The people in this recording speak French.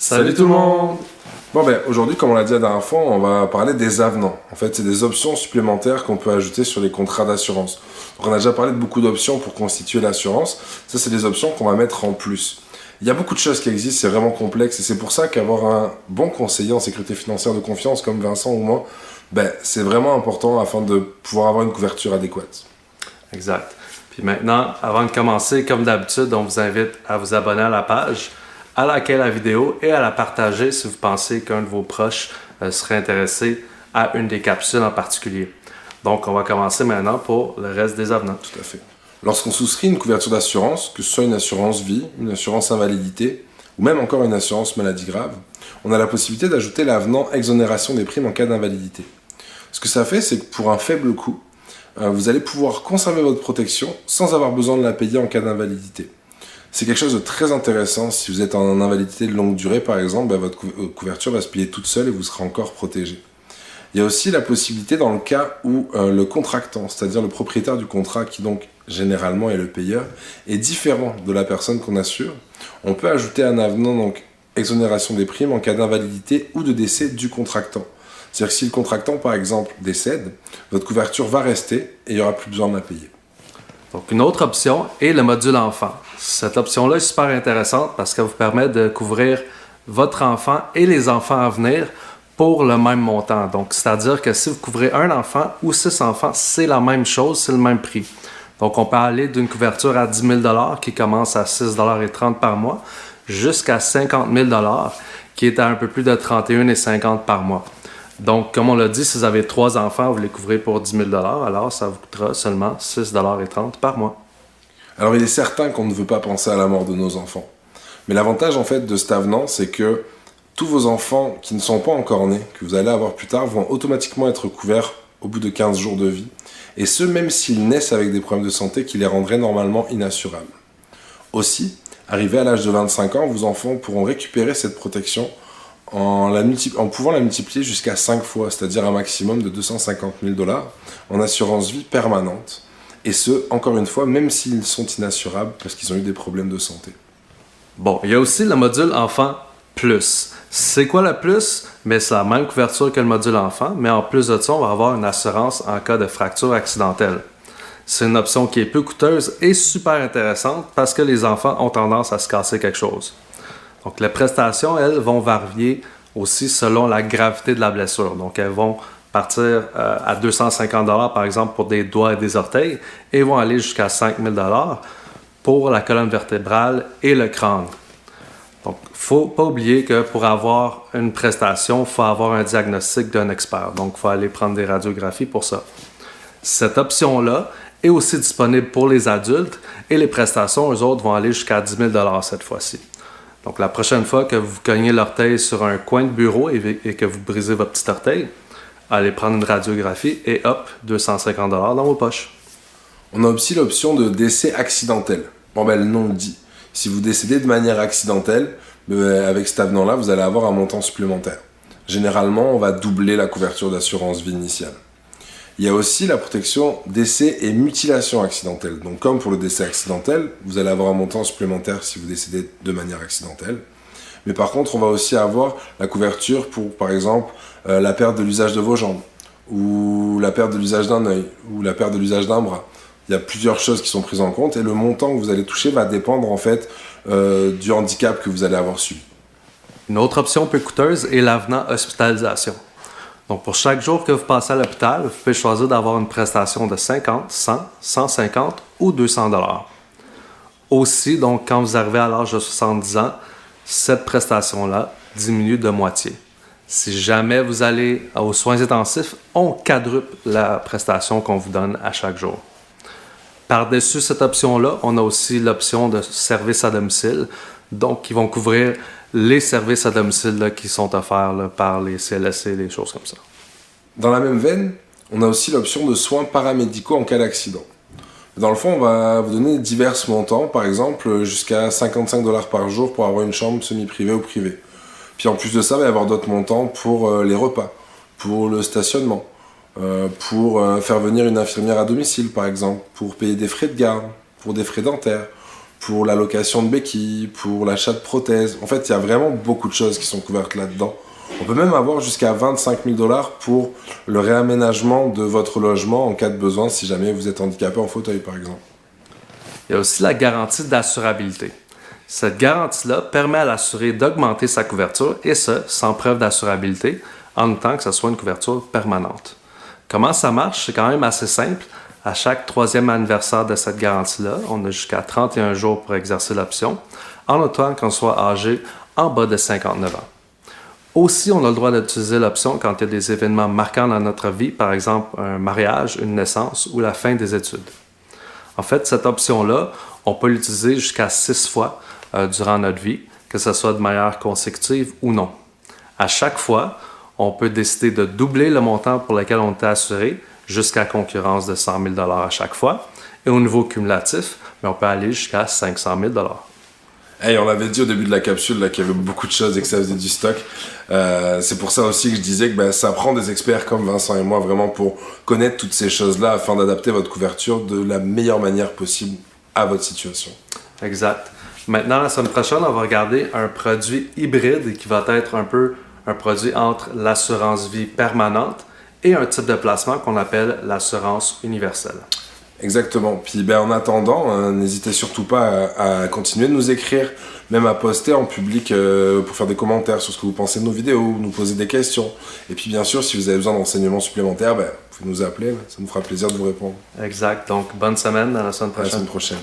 Salut tout le monde! Bon aujourd'hui, comme on l'a dit la dernière fois, on va parler des avenants. En fait, c'est des options supplémentaires qu'on peut ajouter sur les contrats d'assurance. Donc on a déjà parlé de beaucoup d'options pour constituer l'assurance. Ça, c'est des options qu'on va mettre en plus. Il y a beaucoup de choses qui existent, c'est vraiment complexe et c'est pour ça qu'avoir un bon conseiller en sécurité financière de confiance comme Vincent ou moi, c'est vraiment important afin de pouvoir avoir une couverture adéquate. Exact. Puis maintenant, avant de commencer, comme d'habitude, on vous invite à vous abonner à la page, à liker la vidéo et à la partager si vous pensez qu'un de vos proches serait intéressé à une des capsules en particulier. Donc, on va commencer maintenant pour le reste des avenants. Tout à fait. Lorsqu'on souscrit une couverture d'assurance, que ce soit une assurance vie, une assurance invalidité, ou même encore une assurance maladie grave, on a la possibilité d'ajouter l'avenant exonération des primes en cas d'invalidité. Ce que ça fait, c'est que pour un faible coût, vous allez pouvoir conserver votre protection sans avoir besoin de la payer en cas d'invalidité. C'est quelque chose de très intéressant. Si vous êtes en invalidité de longue durée, par exemple, votre couverture va se payer toute seule et vous serez encore protégé. Il y a aussi la possibilité dans le cas où le contractant, c'est-à-dire le propriétaire du contrat, qui donc généralement est le payeur, est différent de la personne qu'on assure. On peut ajouter un avenant, donc exonération des primes en cas d'invalidité ou de décès du contractant. C'est-à-dire que si le contractant, par exemple, décède, votre couverture va rester et il n'y aura plus besoin de la payer. Donc, une autre option est le module enfant. Cette option-là est super intéressante parce qu'elle vous permet de couvrir votre enfant et les enfants à venir pour le même montant. Donc, c'est-à-dire que si vous couvrez un enfant ou 6 enfants, c'est la même chose, c'est le même prix. Donc, on peut aller d'une couverture à 10 000 $ qui commence à 6,30 $ par mois jusqu'à 50 000 $ qui est à un peu plus de 31,50 $ par mois. Donc, comme on l'a dit, si vous avez 3 enfants, vous les couvrez pour 10 000 $, alors ça vous coûtera seulement 6,30 $ par mois. Alors, il est certain qu'on ne veut pas penser à la mort de nos enfants. Mais l'avantage, en fait, de cet avenant, c'est que tous vos enfants qui ne sont pas encore nés, que vous allez avoir plus tard, vont automatiquement être couverts au bout de 15 jours de vie. Et ce, même s'ils naissent avec des problèmes de santé qui les rendraient normalement inassurables. Aussi, arrivé à l'âge de 25 ans, vos enfants pourront récupérer cette protection en pouvant la multiplier jusqu'à 5 fois, c'est-à-dire un maximum de 250 000 $ en assurance vie permanente. Et ce, encore une fois, même s'ils sont inassurables parce qu'ils ont eu des problèmes de santé. Bon, il y a aussi le module enfant plus. C'est quoi le plus? Mais c'est la même couverture que le module enfant, mais en plus de ça, on va avoir une assurance en cas de fracture accidentelle. C'est une option qui est peu coûteuse et super intéressante parce que les enfants ont tendance à se casser quelque chose. Donc, les prestations, elles, vont varier aussi selon la gravité de la blessure. Donc, elles vont partir à 250 $ par exemple pour des doigts et des orteils et vont aller jusqu'à 5 000 $ pour la colonne vertébrale et le crâne. Donc, il ne faut pas oublier que pour avoir une prestation, il faut avoir un diagnostic d'un expert. Donc, il faut aller prendre des radiographies pour ça. Cette option-là est aussi disponible pour les adultes et les prestations, eux autres, vont aller jusqu'à 10 000 $ cette fois-ci. Donc, la prochaine fois que vous cognez l'orteil sur un coin de bureau et que vous brisez votre petit orteil, allez prendre une radiographie et hop, 250 $ dans vos poches. On a aussi l'option de décès accidentel. Le nom le dit. Si vous décédez de manière accidentelle, avec cet avenant-là, vous allez avoir un montant supplémentaire. Généralement, on va doubler la couverture d'assurance vie initiale. Il y a aussi la protection décès et mutilation accidentelle. Donc, comme pour le décès accidentel, vous allez avoir un montant supplémentaire si vous décédez de manière accidentelle. Mais par contre, on va aussi avoir la couverture pour, par exemple, la perte de l'usage de vos jambes, ou la perte de l'usage d'un œil, ou la perte de l'usage d'un bras. Il y a plusieurs choses qui sont prises en compte et le montant que vous allez toucher va dépendre en fait du handicap que vous allez avoir subi. Une autre option peu coûteuse est l'avenant hospitalisation. Donc, pour chaque jour que vous passez à l'hôpital, vous pouvez choisir d'avoir une prestation de 50, 100, 150 ou 200 $. Aussi, donc, quand vous arrivez à l'âge de 70 ans, cette prestation-là diminue de moitié. Si jamais vous allez aux soins intensifs, on quadruple la prestation qu'on vous donne à chaque jour. Par-dessus cette option-là, on a aussi l'option de service à domicile, donc qui vont couvrir les services à domicile là, qui sont offerts là, par les CLSC, des choses comme ça. Dans la même veine, on a aussi l'option de soins paramédicaux en cas d'accident. Dans le fond, on va vous donner divers montants, par exemple jusqu'à 55 $ par jour pour avoir une chambre semi-privée ou privée. Puis en plus de ça, il va y avoir d'autres montants pour les repas, pour le stationnement, pour faire venir une infirmière à domicile par exemple, pour payer des frais de garde, pour des frais dentaires, pour la location de béquilles, pour l'achat de prothèses. En fait, il y a vraiment beaucoup de choses qui sont couvertes là-dedans. On peut même avoir jusqu'à 25 000 $ pour le réaménagement de votre logement en cas de besoin, si jamais vous êtes handicapé en fauteuil, par exemple. Il y a aussi la garantie d'assurabilité. Cette garantie-là permet à l'assuré d'augmenter sa couverture, et ce, sans preuve d'assurabilité, en autant que ce soit une couverture permanente. Comment ça marche? C'est quand même assez simple. À chaque 3e anniversaire de cette garantie-là, on a jusqu'à 31 jours pour exercer l'option, en autant qu'on soit âgé en bas de 59 ans. Aussi, on a le droit d'utiliser l'option quand il y a des événements marquants dans notre vie, par exemple un mariage, une naissance ou la fin des études. En fait, cette option-là, on peut l'utiliser jusqu'à 6 fois durant notre vie, que ce soit de manière consécutive ou non. À chaque fois, on peut décider de doubler le montant pour lequel on était assuré, jusqu'à concurrence de 100 000 $ à chaque fois. Et au niveau cumulatif, on peut aller jusqu'à 500 000 $. Hey, on l'avait dit au début de la capsule là, qu'il y avait beaucoup de choses et que ça faisait du stock. C'est pour ça aussi que je disais que ça prend des experts comme Vincent et moi vraiment pour connaître toutes ces choses-là afin d'adapter votre couverture de la meilleure manière possible à votre situation. Exact. Maintenant, la semaine prochaine, on va regarder un produit hybride qui va être un peu un produit entre l'assurance vie permanente et un type de placement qu'on appelle l'assurance universelle. Exactement. Puis en attendant, n'hésitez surtout pas à continuer de nous écrire, même à poster en public pour faire des commentaires sur ce que vous pensez de nos vidéos, nous poser des questions. Et puis bien sûr, si vous avez besoin d'enseignements supplémentaires, vous pouvez nous appeler, ça nous fera plaisir de vous répondre. Exact. Donc, bonne semaine, à la semaine prochaine. À la semaine prochaine.